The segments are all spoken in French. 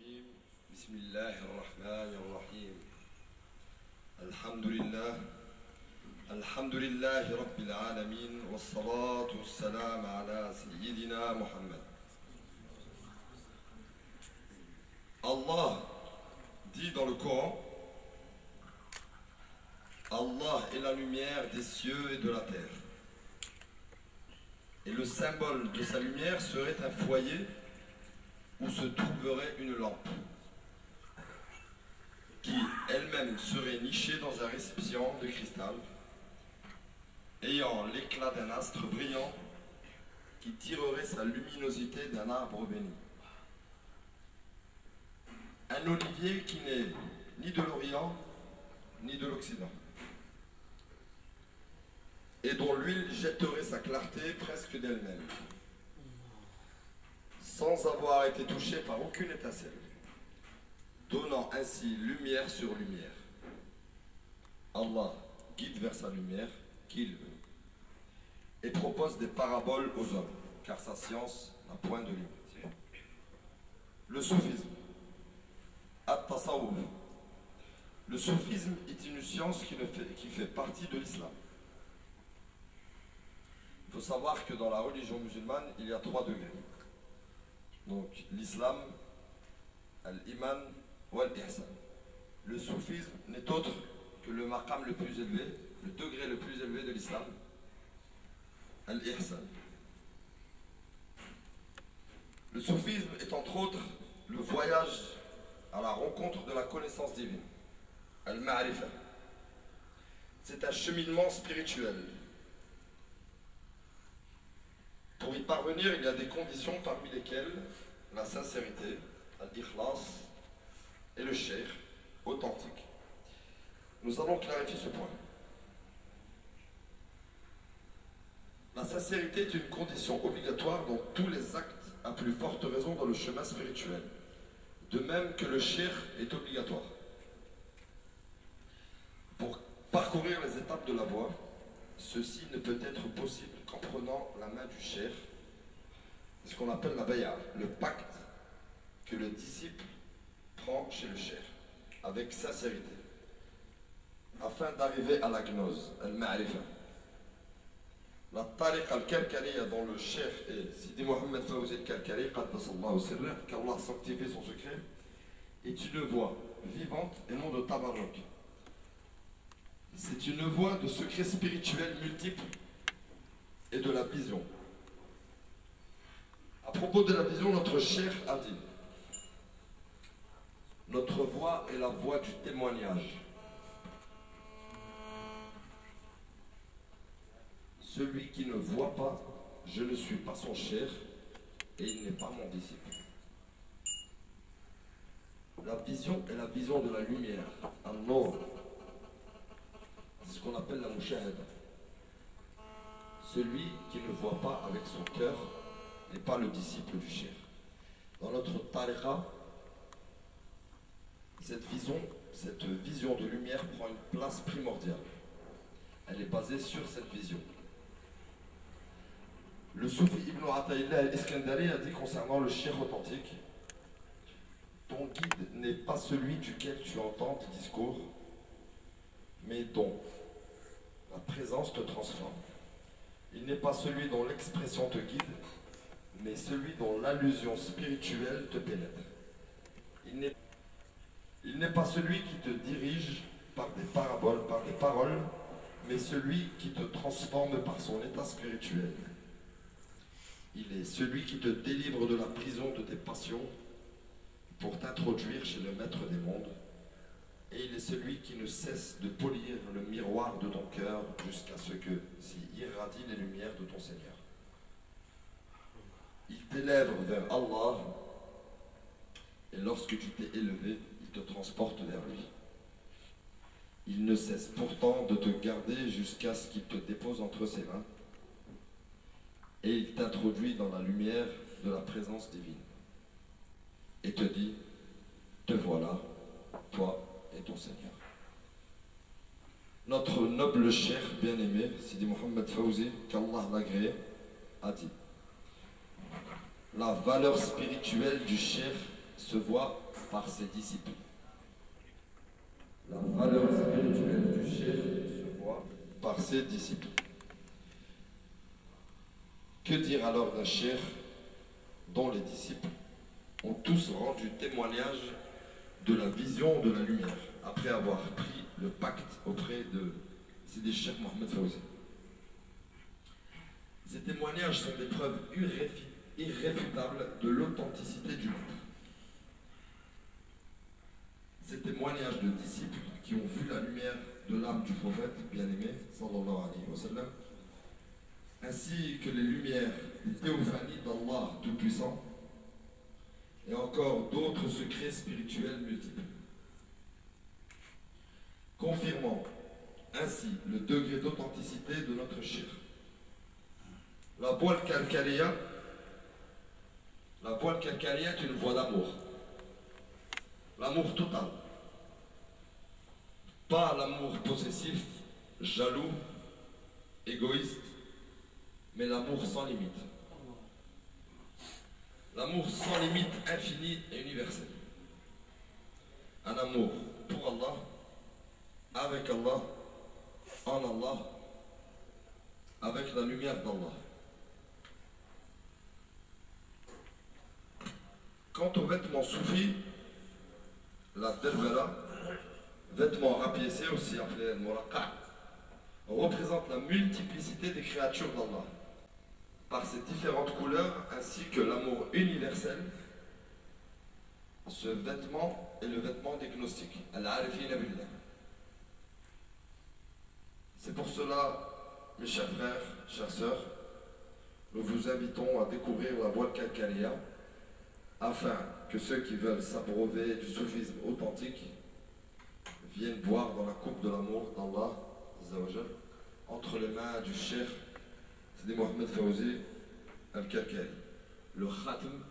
الرجيم بسم الله الرحمن الرحيم الحمد لله رب العالمين والصلاة والسلام على سيدنا محمد. Allah dit dans le Coran: Allah est la lumière des cieux et de la terre. Et le symbole de sa lumière serait un foyer où se trouverait une lampe, qui elle-même serait nichée dans un récipient de cristal, ayant l'éclat d'un astre brillant qui tirerait sa luminosité d'un arbre béni. Un olivier qui n'est ni de l'Orient ni de l'Occident, et dont l'huile jetterait sa clarté presque d'elle-même, sans avoir été touché par aucune étincelle, donnant ainsi lumière sur lumière. Allah guide vers sa lumière qui il veut, et propose des paraboles aux hommes, car sa science n'a point de limite. Le soufisme, at-tasawwuf. Le soufisme est une science qui fait partie de l'islam. Il faut savoir que dans la religion musulmane, il y a 3 degrés. Donc l'islam, al-iman ou al-ihsan. Le soufisme n'est autre que le maqam le plus élevé, le degré le plus élevé de l'islam, al-ihsan. Le soufisme est entre autres le voyage à la rencontre de la connaissance divine, al-ma'rifa. C'est un cheminement spirituel. Pour y parvenir, il y a des conditions parmi lesquelles la sincérité, al-ikhlas, et le sheikh authentique. Nous allons clarifier ce point. La sincérité est une condition obligatoire dans tous les actes, à plus forte raison dans le chemin spirituel. De même que le sheikh est obligatoire. Pour parcourir les étapes de la voie, ceci ne peut être possible qu'en prenant la main du cheikh, ce qu'on appelle la bay'a, le pacte que le disciple prend chez le cheikh, avec sincérité, afin d'arriver à la gnose, al-ma'rifa. La tariqa al-Kalkaliya dont le cheikh est Sidi Mohammed Fawzi al-Kalkali, qaddasallahu sirrah, qu'Allah sanctifie son secret, est une voie vivante et non de tabarruk. C'est une voie de secrets spirituels multiples et de la vision. À propos de la vision, notre cheikh a dit: notre voix est la voix du témoignage. Celui qui ne voit pas, je ne suis pas son cheikh et il n'est pas mon disciple. La vision est la vision de la lumière, an-nur. C'est ce qu'on appelle la mushahada. Celui qui ne voit pas avec son cœur n'est pas le disciple du cheikh. Dans notre tariqa, cette vision de lumière prend une place primordiale. Elle est basée sur cette vision. Le soufi Ibn Ata'illah al-Iskandari a dit concernant le cheikh authentique: ton guide n'est pas celui duquel tu entends tes discours, mais dont la présence te transforme. Il n'est pas celui dont l'expression te guide, mais celui dont l'allusion spirituelle te pénètre. Il n'est pas celui qui te dirige par des paraboles, par des paroles, mais celui qui te transforme par son état spirituel. Il est celui qui te délivre de la prison de tes passions pour t'introduire chez le maître des mondes. Et il est celui qui ne cesse de polir le miroir de ton cœur jusqu'à ce que s'y irradient les lumières de ton Seigneur. Il t'élève vers Allah, et lorsque tu t'es élevé, il te transporte vers lui. Il ne cesse pourtant de te garder jusqu'à ce qu'il te dépose entre ses mains, et il t'introduit dans la lumière de la présence divine, et te dit: te voilà, toi et ton Seigneur. Notre noble cheikh bien-aimé, Sidi Mohammed Fawzi, qu'Allah l'agréé, a dit: la valeur spirituelle du cheikh se voit par ses disciples. La valeur spirituelle du cheikh se voit par ses disciples. Que dire alors d'un cheikh dont les disciples ont tous rendu témoignage de la vision de la lumière après avoir pris le pacte auprès de Sidi Cheikh Mohamed Fawzi. Ces témoignages sont des preuves irréfutables de l'authenticité du groupe. Ces témoignages de disciples qui ont vu la lumière de l'âme du prophète bien-aimé, sallallahu alayhi wa sallam, ainsi que les lumières des théophanies d'Allah Tout-Puissant, et encore d'autres secrets spirituels multiples. Confirmant ainsi le degré d'authenticité de notre cheikh. La voile calcaléa est une voie d'amour. L'amour total. Pas l'amour possessif, jaloux, égoïste, mais l'amour sans limite. L'amour sans limite, infini et universel. Un amour pour Allah, avec Allah, en Allah, avec la lumière d'Allah. Quant aux vêtements soufis, la delvela, vêtements rapiécés, aussi appelés muraqa', représente la multiplicité des créatures d'Allah, par ses différentes couleurs ainsi que l'amour universel. Ce vêtement est le vêtement des gnostiques, al-arifina billah. C'est pour cela, mes chers frères, chères sœurs, nous vous invitons à découvrir la voile calcaléa afin que ceux qui veulent s'abreuver du soufisme authentique viennent boire dans la coupe de l'amour d'Allah entre les mains du cheikh Sidi Mohamed Fawzi al-Kalkali, le khatam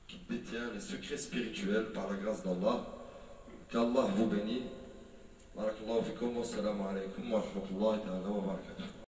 qui détient les secrets spirituels par la grâce d'Allah. Qu'Allah vous bénisse. Barakallahu fikum wa assalamu alaykum wa rahmatullahi ta'ala wa barakatuh.